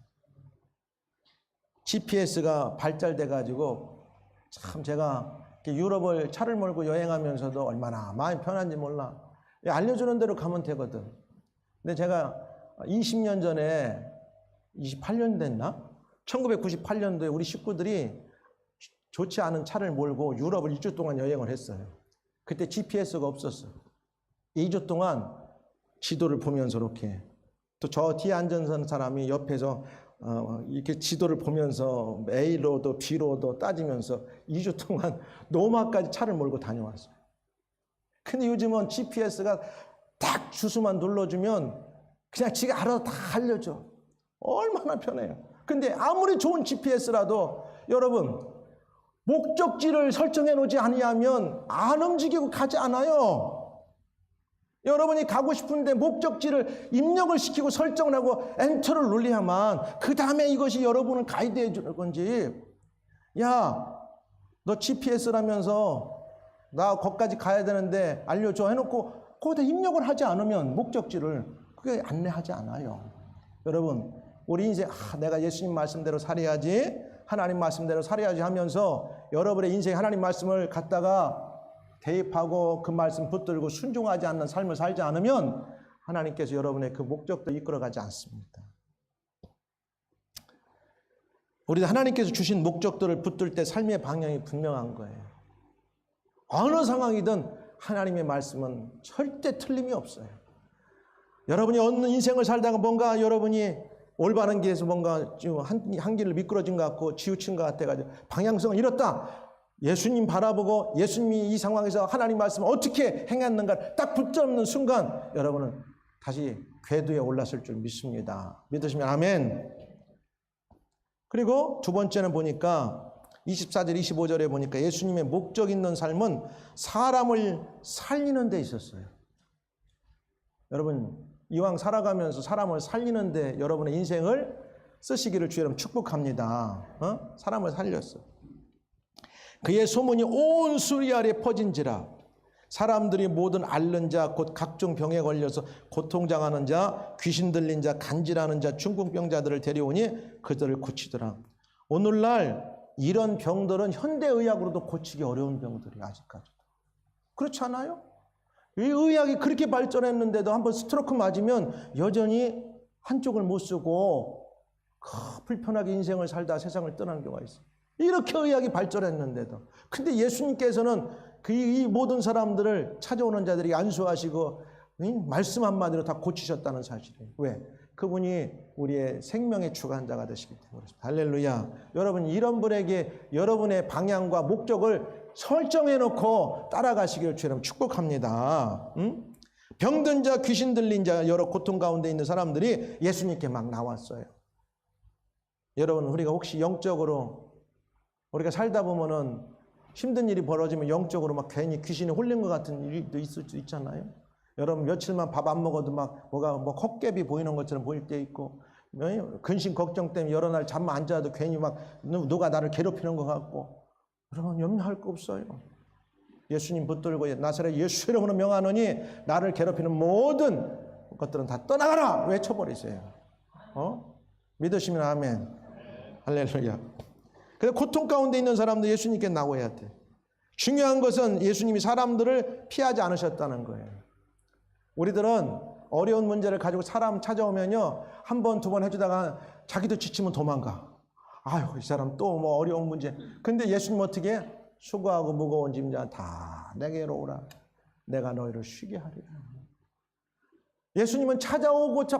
GPS가 발달돼 가지고 참 제가 유럽을 차를 몰고 여행하면서도 얼마나 마음이 편한지 몰라. 알려주는 대로 가면 되거든. 근데 제가 20년 전에 28년 됐나? 1998년도에 우리 식구들이 좋지 않은 차를 몰고 유럽을 2주 동안 여행을 했어요. 그때 GPS가 없었어. 2주 동안 지도를 보면서 이렇게 또 저 뒤에 앉은 사람이 옆에서 이렇게 지도를 보면서 A로도 B로도 따지면서 2주 동안 노마까지 차를 몰고 다녀왔어요. 근데 요즘은 GPS가 딱 주소만 눌러주면 그냥 지가 알아서 다 알려줘. 얼마나 편해요. 근데 아무리 좋은 GPS라도 여러분 목적지를 설정해 놓지 아니하면 안 움직이고 가지 않아요. 여러분이 가고 싶은데 목적지를 입력을 시키고 설정을 하고 엔터를 눌러야만 그 다음에 이것이 여러분을 가이드해 주는 건지, 야, 너 GPS라면서 나 거기까지 가야 되는데 알려줘 해놓고 거기다 입력을 하지 않으면 목적지를 그게 안내하지 않아요. 여러분 우리 인생 내가 예수님 말씀대로 살아야지, 하나님 말씀대로 살아야지 하면서 여러분의 인생 하나님 말씀을 갖다가 대입하고 그 말씀 붙들고 순종하지 않는 삶을 살지 않으면 하나님께서 여러분의 그 목적도 이끌어가지 않습니다. 우리 하나님께서 주신 목적들을 붙들 때 삶의 방향이 분명한 거예요. 어느 상황이든 하나님의 말씀은 절대 틀림이 없어요. 여러분이 어느 인생을 살다가 뭔가 여러분이 올바른 길에서 뭔가 한 길을 미끄러진 것 같고 치우친 것 같아가지고 방향성을 잃었다. 예수님 바라보고 예수님이 이 상황에서 하나님 말씀을 어떻게 행했는가 딱 붙잡는 순간 여러분은 다시 궤도에 올랐을 줄 믿습니다. 믿으시면 아멘. 그리고 두 번째는 보니까 24절 25절에 보니까 예수님의 목적 있는 삶은 사람을 살리는 데 있었어요. 여러분 이왕 살아가면서 사람을 살리는 데 여러분의 인생을 쓰시기를 주 여러분 축복합니다. 사람을 살렸어. 그의 소문이 온 수리 아래 퍼진지라 사람들이 모든 앓는 자 곧 각종 병에 걸려서 고통당하는 자 귀신 들린 자 간질하는 자 중풍병자들을 데려오니 그들을 고치더라. 오늘날 이런 병들은 현대의학으로도 고치기 어려운 병들이 아직까지도. 그렇지 않아요? 이 의학이 그렇게 발전했는데도 한번 스트로크 맞으면 여전히 한쪽을 못 쓰고 불편하게 인생을 살다 세상을 떠나는 경우가 있어요. 이렇게 의학이 발전했는데도. 근데 예수님께서는 이 모든 사람들을 찾아오는 자들이 안수하시고 말씀 한마디로 다 고치셨다는 사실이에요. 왜? 그분이 우리의 생명의 주관자가 되시기 때문에. 할렐루야. 여러분 이런 분에게 여러분의 방향과 목적을 설정해 놓고 따라가시기를 주님 축복합니다. 병든 자, 귀신 들린 자, 여러 고통 가운데 있는 사람들이 예수님께 막 나왔어요. 여러분 우리가 혹시 영적으로 우리가 살다 보면은 힘든 일이 벌어지면 영적으로 막 괜히 귀신이 홀린 것 같은 일도 있을 수 있잖아요. 여러분 며칠만 밥 안 먹어도 막 뭐가 헛개비 보이는 것처럼 보일 때 있고, 근심 걱정 때문에 여러 날 잠 안 자도 괜히 막 누가 나를 괴롭히는 것 같고. 여러분 염려할 거 없어요. 예수님 붙들고 나사렛 예수 이름으로 명하노니 나를 괴롭히는 모든 것들은 다 떠나가라 외쳐버리세요. 믿으시면 아멘. 할렐루야. 그래서 고통 가운데 있는 사람들 예수님께 나와야 돼. 중요한 것은 예수님이 사람들을 피하지 않으셨다는 거예요. 우리들은 어려운 문제를 가지고 사람 찾아오면요, 한 번, 두 번 해주다가 자기도 지치면 도망가. 아유, 이 사람 또 뭐 어려운 문제. 근데 예수님 어떻게 해? 수고하고 무거운 짐자 다 내게로 오라. 내가 너희를 쉬게 하리라. 예수님은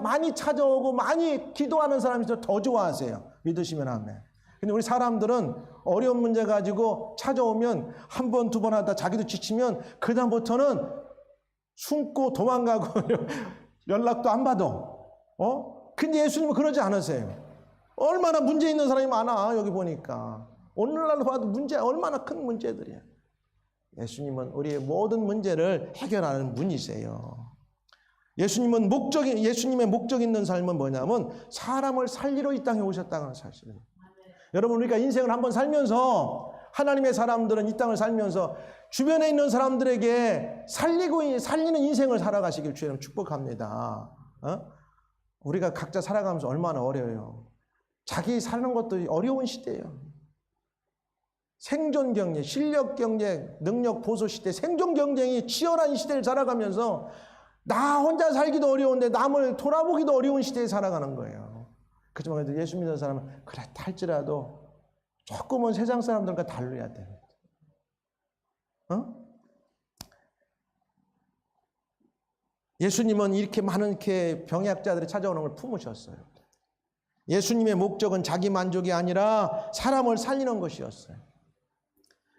많이 찾아오고 많이 기도하는 사람이 더 좋아하세요. 믿으시면 아멘. 근데 우리 사람들은 어려운 문제 가지고 찾아오면 한 번, 두 번 하다 자기도 지치면 그다음부터는 숨고 도망가고 연락도 안 받아. 근데 예수님은 그러지 않으세요. 얼마나 문제 있는 사람이 많아. 여기 보니까 오늘날 봐도 문제 얼마나 큰 문제들이야. 예수님은 우리의 모든 문제를 해결하는 분이세요. 예수님의 목적 있는 삶은 뭐냐면 사람을 살리러 이 땅에 오셨다는 사실이에요. 여러분, 우리가 인생을 한번 살면서, 하나님의 사람들은 이 땅을 살면서 주변에 있는 사람들에게 살리는 인생을 살아가시길 주님 축복합니다. 우리가 각자 살아가면서 얼마나 어려워요. 자기 사는 것도 어려운 시대예요. 생존 경쟁, 실력 경쟁, 능력 보소 시대, 생존 경쟁이 치열한 시대를 살아가면서 나 혼자 살기도 어려운데 남을 돌아보기도 어려운 시대에 살아가는 거예요. 그렇지만 그래도 예수 믿는 사람은 그렇다 할지라도 조금은 세상 사람들과 다르야 돼. 예수님은 이렇게 많은 병약자들이 찾아오는 걸 품으셨어요. 예수님의 목적은 자기 만족이 아니라 사람을 살리는 것이었어요.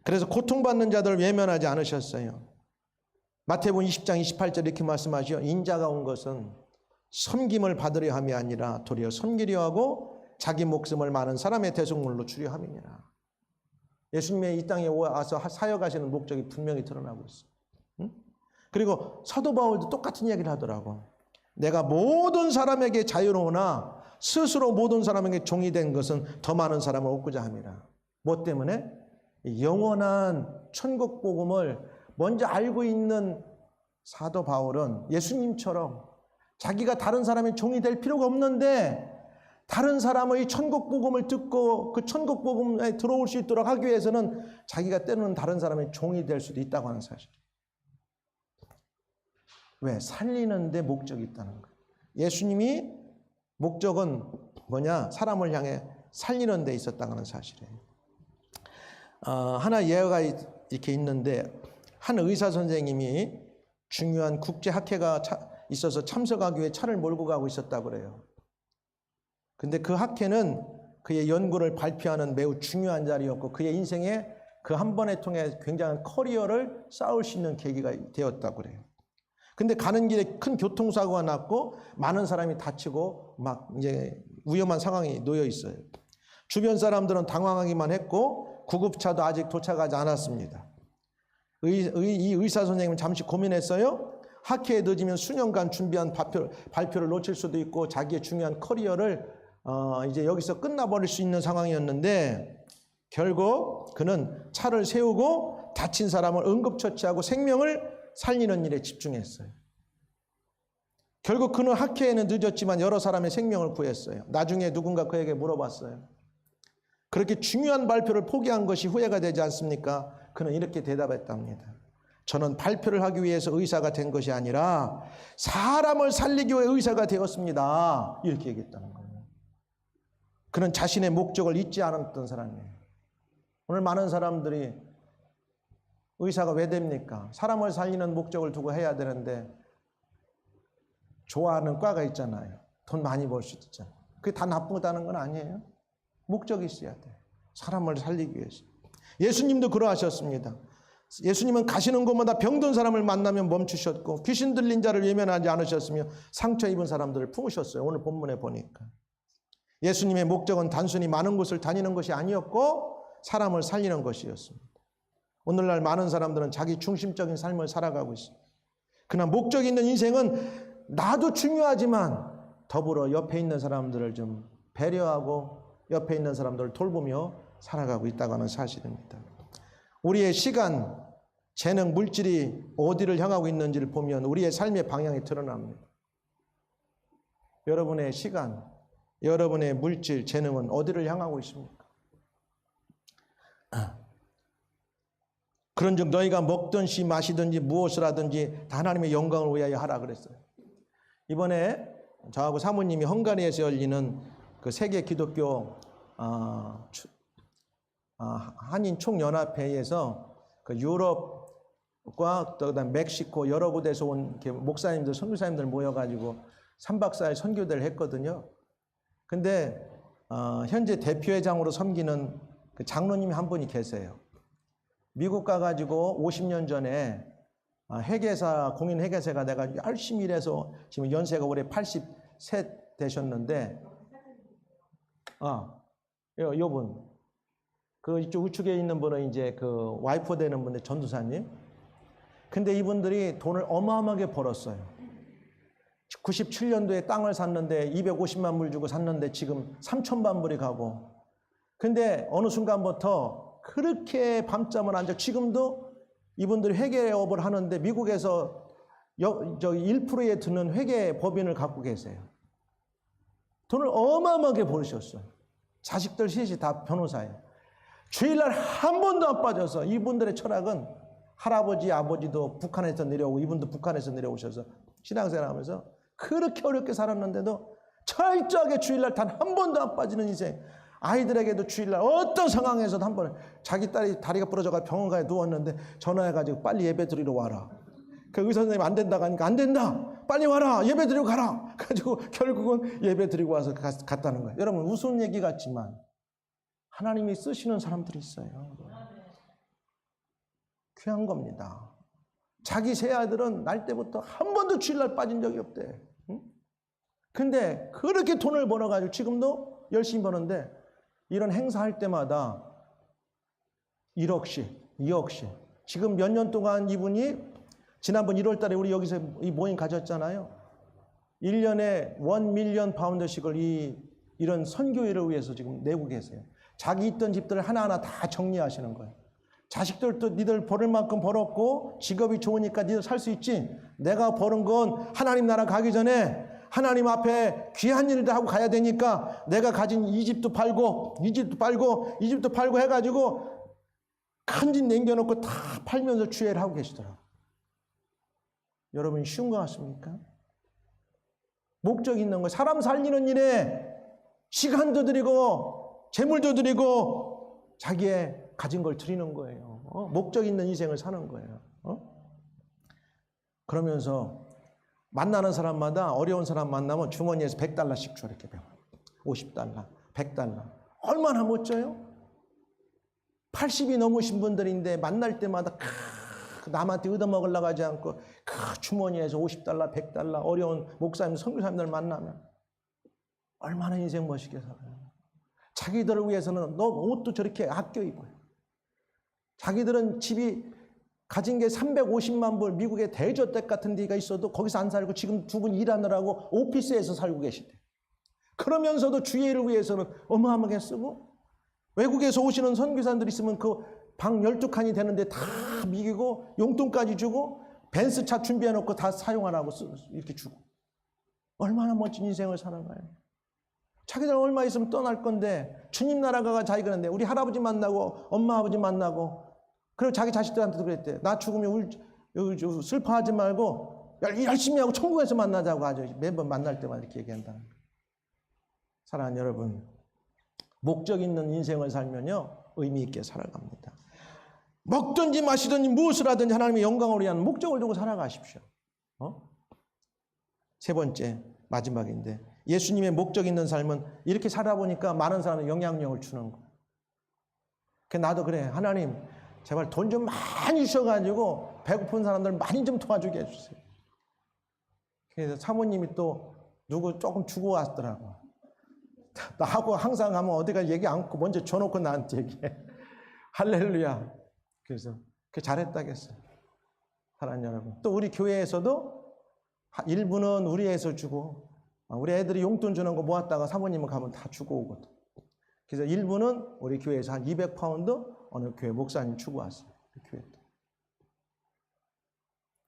그래서 고통받는 자들을 외면하지 않으셨어요. 마태복음 20장 28절 이렇게 말씀하시오. 인자가 온 것은 섬김을 받으려 함이 아니라 도리어 섬기려 하고 자기 목숨을 많은 사람의 대속물로 주려 함이니라. 예수님의 이 땅에 와서 사역하시는 목적이 분명히 드러나고 있어요. 그리고 사도 바울도 똑같은 얘기를 하더라고. 내가 모든 사람에게 자유로우나 스스로 모든 사람에게 종이 된 것은 더 많은 사람을 얻고자 함이라. 뭐 때문에? 영원한 천국 복음을 먼저 알고 있는 사도 바울은 예수님처럼 자기가 다른 사람의 종이 될 필요가 없는데 다른 사람의 천국 복음을 듣고 그 천국 복음에 들어올 수 있도록 하기 위해서는 자기가 때로는 다른 사람의 종이 될 수도 있다고 하는 사실. 왜? 살리는 데 목적이 있다는 거예요. 예수님이 목적은 뭐냐? 사람을 향해 살리는 데 있었다는 사실이에요. 하나 예화가 이렇게 있는데 한 의사 선생님이 중요한 국제학회가 있어서 참석하기 위해 차를 몰고 가고 있었다고 그래요. 근데 그 학회는 그의 연구를 발표하는 매우 중요한 자리였고 그의 인생에 그 한 번에 통해 굉장한 커리어를 쌓을 수 있는 계기가 되었다고 그래요. 근데 가는 길에 큰 교통사고가 났고 많은 사람이 다치고 막 이제 위험한 상황이 놓여 있어요. 주변 사람들은 당황하기만 했고 구급차도 아직 도착하지 않았습니다. 이 의사 선생님은 잠시 고민했어요. 학회에 늦으면 수년간 준비한 발표를 놓칠 수도 있고 자기의 중요한 커리어를 이제 여기서 끝나버릴 수 있는 상황이었는데 결국 그는 차를 세우고 다친 사람을 응급처치하고 생명을 살리는 일에 집중했어요. 결국 그는 학회에는 늦었지만 여러 사람의 생명을 구했어요. 나중에 누군가 그에게 물어봤어요. 그렇게 중요한 발표를 포기한 것이 후회가 되지 않습니까? 그는 이렇게 대답했답니다. 저는 발표를 하기 위해서 의사가 된 것이 아니라 사람을 살리기 위해 의사가 되었습니다. 이렇게 얘기했다는 거예요. 그는 자신의 목적을 잊지 않았던 사람이에요. 오늘 많은 사람들이 의사가 왜 됩니까? 사람을 살리는 목적을 두고 해야 되는데 좋아하는 과가 있잖아요. 돈 많이 벌 수도 있잖아요. 그게 다 나쁘다는 건 아니에요. 목적이 있어야 돼. 사람을 살리기 위해서. 예수님도 그러하셨습니다. 예수님은 가시는 곳마다 병든 사람을 만나면 멈추셨고 귀신 들린 자를 외면하지 않으셨으며 상처 입은 사람들을 품으셨어요. 오늘 본문에 보니까. 예수님의 목적은 단순히 많은 곳을 다니는 것이 아니었고 사람을 살리는 것이었습니다. 오늘날 많은 사람들은 자기 중심적인 삶을 살아가고 있습니다. 그러나 목적 있는 인생은 나도 중요하지만 더불어 옆에 있는 사람들을 좀 배려하고 옆에 있는 사람들을 돌보며 살아가고 있다고 하는 사실입니다. 우리의 시간, 재능, 물질이 어디를 향하고 있는지를 보면 우리의 삶의 방향이 드러납니다. 여러분의 시간, 여러분의 물질, 재능은 어디를 향하고 있습니까? 그런즉 너희가 먹든지 마시든지 무엇을 하든지 다 하나님의 영광을 위하여 하라 그랬어요. 이번에 저하고 사모님이 헝가리에서 열리는 그 세계 기독교 한인 총연합회에서 그 유럽과 또 그다음 멕시코 여러 곳에서 온 목사님들, 선교사님들 모여가지고 3박 4일 선교대를 했거든요. 근데 현재 대표회장으로 섬기는 그 장로님이 한 분이 계세요. 미국 가가지고 50년 전에 회계사, 공인회계사가 내가 열심히 일해서 지금 연세가 올해 83 되셨는데, 요분. 그 이쪽 우측에 있는 분은 이제 그 와이프 되는 분의 전도사님. 근데 이분들이 돈을 어마어마하게 벌었어요. 97년도에 땅을 샀는데 250만 불 주고 샀는데 지금 3천만 불이 가고, 근데 어느 순간부터 그렇게 밤잠을 안 자. 지금도 이분들이 회계업을 하는데 미국에서 1%에 드는 회계 법인을 갖고 계세요. 돈을 어마어마하게 벌으셨어요. 자식들 셋이 다 변호사예요. 주일날 한 번도 안 빠져서 이분들의 철학은 할아버지, 아버지도 북한에서 내려오고 이분도 북한에서 내려오셔서 신앙생활 하면서 그렇게 어렵게 살았는데도 철저하게 주일날 단 한 번도 안 빠지는 인생. 아이들에게도 주일날 어떤 상황에서도 한 번 자기 딸이 다리가 부러져가 병원가에 누웠는데 전화해가지고 빨리 예배 드리러 와라. 그 의사 선생님이 안 된다고 하니까 안 된다. 빨리 와라. 예배 드리고 가라. 가지고 결국은 예배 드리고 와서 갔다는 거예요. 여러분 우스운 얘기 같지만 하나님이 쓰시는 사람들이 있어요. 귀한 겁니다. 자기 세 아들은 날 때부터 한 번도 주일날 빠진 적이 없대. 응? 근데 그렇게 돈을 벌어가지고 지금도 열심히 버는데 이런 행사할 때마다 1억씩, 2억씩. 지금 몇 년 동안 이분이 지난번 1월 달에 우리 여기서 이 모임 가졌잖아요. 1년에 1밀리언 파운드씩을 이런 선교회를 위해서 지금 내고 계세요. 자기 있던 집들을 하나하나 다 정리하시는 거예요. 자식들도 니들 벌을 만큼 벌었고 직업이 좋으니까 니들 살 수 있지. 내가 버는 건 하나님 나라 가기 전에 하나님 앞에 귀한 일도 하고 가야 되니까 내가 가진 이 집도 팔고 이 집도 팔고 이 집도 팔고 해가지고 큰 집 남겨놓고 다 팔면서 주회를 하고 계시더라고요. 여러분 쉬운 거 같습니까? 목적 있는 거. 사람 살리는 일에 시간도 드리고 재물도 드리고 자기의 가진 걸 드리는 거예요. 목적 있는 인생을 사는 거예요. 그러면서 만나는 사람마다 어려운 사람 만나면 주머니에서 $100씩 줘. 이렇게 $50, $100. 얼마나 멋져요? 80이 넘으신 분들인데 만날 때마다 남한테 얻어먹으려고 하지 않고 그 주머니에서 $50, $100 어려운 목사님, 선교사님들 만나면 얼마나 인생 멋있게 살아요. 자기들을 위해서는 너 옷도 저렇게 아껴 입어요. 자기들은 집이 가진 게 350만 불 미국의 대저택 같은 데가 있어도 거기서 안 살고 지금 두 분 일하느라고 오피스에서 살고 계시대. 그러면서도 주의를 위해서는 어마어마하게 쓰고 외국에서 오시는 선교사님들 있으면 그 방 12칸이 되는데 다 미기고 용돈까지 주고 벤츠차 준비해놓고 다 사용하라고 이렇게 주고 얼마나 멋진 인생을 살아가요. 자기들 얼마 있으면 떠날 건데 주님 나라 가가 자기 그런데 우리 할아버지 만나고 엄마 아버지 만나고 그리고 자기 자식들한테도 그랬대. 나 죽으면 슬퍼하지 말고 열심히 하고 천국에서 만나자고 하죠. 매번 만날 때마다 이렇게 얘기한다는 거예요. 사랑하는 여러분, 목적 있는 인생을 살면요 의미 있게 살아갑니다. 먹든지 마시든지 무엇을 하든지 하나님의 영광을 위한 목적을 두고 살아가십시오. 세 번째 마지막인데 예수님의 목적 있는 삶은 이렇게 살아보니까 많은 사람이 영향력을 주는 거예요. 나도 그래. 하나님 제발 돈 좀 많이 주셔가지고 배고픈 사람들 많이 좀 도와주게 해주세요. 그래서 사모님이 또 누구 조금 주고 왔더라고. 나하고 항상 가면 어디가 얘기 않고 먼저 줘놓고 나한테 얘기해. 할렐루야. 그래서 그 잘했다겠어요. 사랑하는 여러분. 또 우리 교회에서도 일부는 우리에서 주고 우리 애들이 용돈 주는 거 모았다가 사모님은 가면 다 주고 오거든. 그래서 일부는 우리 교회에서 한 200파운드 어느 교회 목사님 주고 왔어요. 그 교회도.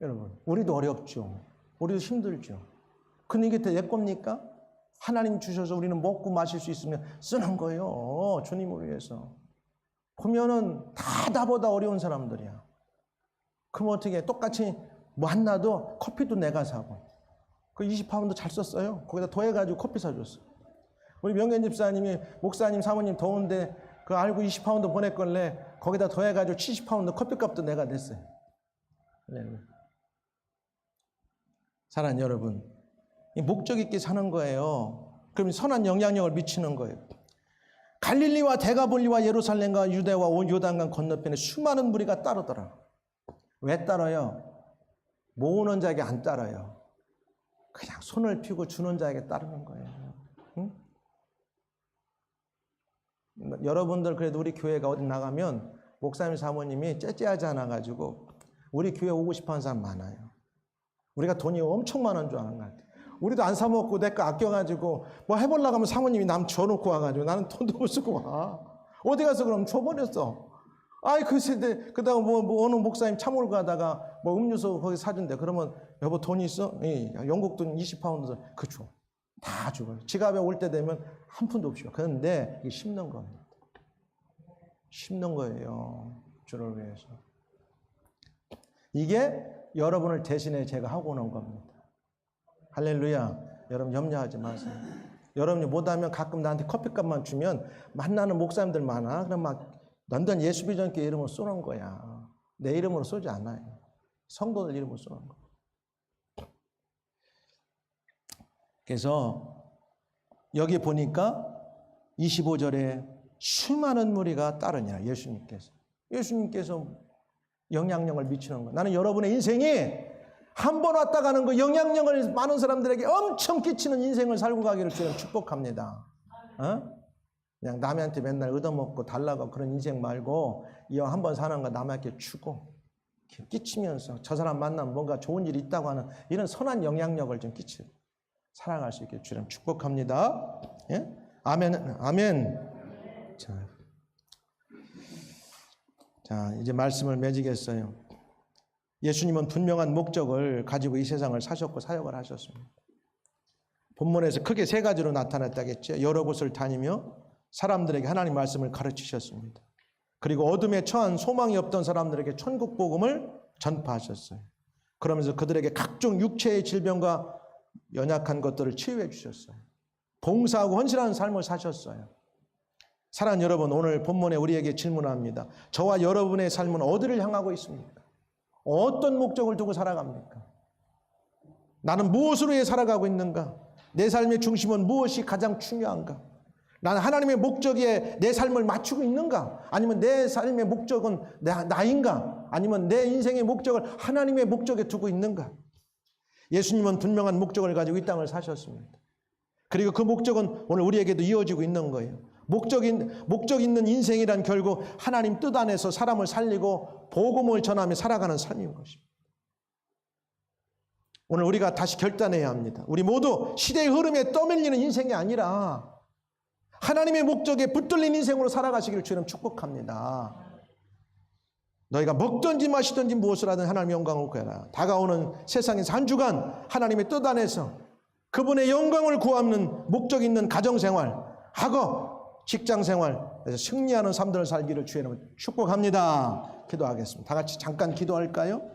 여러분, 우리도 어렵죠. 우리도 힘들죠. 근데 이게 내 겁니까? 하나님 주셔서 우리는 먹고 마실 수 있으면 쓰는 거예요. 주님을 위해서. 보면은 다 나보다 어려운 사람들이야. 그럼 어떻게 똑같이 만나도 커피도 내가 사고 그 20파운드 잘 썼어요. 거기다 더해가지고 커피 사줬어. 우리 명현 집사님이 목사님 사모님 더운데 그 알고 20파운드 보냈걸래 거기다 더해가지고 70파운드 커피값도 내가 냈어요. 네. 사랑하는 여러분, 목적 있게 사는 거예요. 그럼 선한 영향력을 미치는 거예요. 갈릴리와 데가볼리와 예루살렘과 유대와 온 요단강 건너편에 수많은 무리가 따르더라. 왜 따라요? 모으는 자에게 안 따라요. 그냥 손을 펴고 주는 자에게 따르는 거예요. 응? 여러분들 그래도 우리 교회가 어디 나가면 목사님 사모님이 째째하지 않아가지고 우리 교회 오고 싶어하는 사람 많아요. 우리가 돈이 엄청 많은 줄 아는 것 같아요. 우리도 안 사먹고 내 거 아껴가지고 뭐 해보려고 하면 사모님이 남 줘놓고 와가지고 나는 돈도 못 쓰고 와. 어디 가서 그럼 줘버렸어. 아이, 글쎄, 그다가 어느 목사님 참으로 가다가 음료수 거기 사준대. 그러면 여보 돈 있어? 예, 영국 돈 20파운드. 그 줘. 다 줘요. 지갑에 올 때 되면 한 푼도 없이. 그런데 이게 심는 겁니다. 심는 거예요. 주를 위해서. 이게 여러분을 대신에 제가 하고 오는 겁니다. 할렐루야. 여러분 염려하지 마세요. 여러분이 못하면 가끔 나한테 커피값만 주면 만나는 목사님들 많아. 그럼 막 런던 예수비전교회 이름으로 쏘는 거야. 내 이름으로 쏘지 않아요. 성도들 이름으로 쏘는 거야. 그래서 여기 보니까 25절에 수많은 무리가 따르니라. 예수님께서 영향력을 미치는 거야. 나는 여러분의 인생이 한 번 왔다 가는 그 영향력을 많은 사람들에게 엄청 끼치는 인생을 살고 가기를 주님 축복합니다. 그냥 남한테 맨날 얻어먹고 달라고 그런 인생 말고 이왕 한 번 사는 거 남에게 주고 끼치면서 저 사람 만나면 뭔가 좋은 일이 있다고 하는 이런 선한 영향력을 좀 끼치고 살아갈 수 있게 주님 축복합니다. 예? 아멘. 아멘. 자, 이제 말씀을 맺으겠어요. 예수님은 분명한 목적을 가지고 이 세상을 사셨고 사역을 하셨습니다. 본문에서 크게 세 가지로 나타났다겠죠. 여러 곳을 다니며 사람들에게 하나님 말씀을 가르치셨습니다. 그리고 어둠에 처한 소망이 없던 사람들에게 천국 복음을 전파하셨어요. 그러면서 그들에게 각종 육체의 질병과 연약한 것들을 치유해 주셨어요. 봉사하고 헌신하는 삶을 사셨어요. 사랑하는 여러분, 오늘 본문에 우리에게 질문합니다. 저와 여러분의 삶은 어디를 향하고 있습니까? 어떤 목적을 두고 살아갑니까? 나는 무엇으로 해 살아가고 있는가? 내 삶의 중심은 무엇이 가장 중요한가? 나는 하나님의 목적에 내 삶을 맞추고 있는가? 아니면 내 삶의 목적은 나인가? 아니면 내 인생의 목적을 하나님의 목적에 두고 있는가? 예수님은 분명한 목적을 가지고 이 땅을 사셨습니다. 그리고 그 목적은 오늘 우리에게도 이어지고 있는 거예요. 목적 있는 인생이란 결국 하나님 뜻 안에서 사람을 살리고 복음을 전하며 살아가는 삶인 것입니다. 오늘 우리가 다시 결단해야 합니다. 우리 모두 시대의 흐름에 떠밀리는 인생이 아니라 하나님의 목적에 붙들린 인생으로 살아가시기를 주님 축복합니다. 너희가 먹든지 마시든지 무엇을 하든 하나님의 영광을 구하라. 다가오는 세상에서 한 주간 하나님의 뜻 안에서 그분의 영광을 구하는 목적 있는 가정생활, 학업, 직장생활에서 승리하는 삶들을 살기를 주의 이름으로 축복합니다. 기도하겠습니다. 다 같이 잠깐 기도할까요?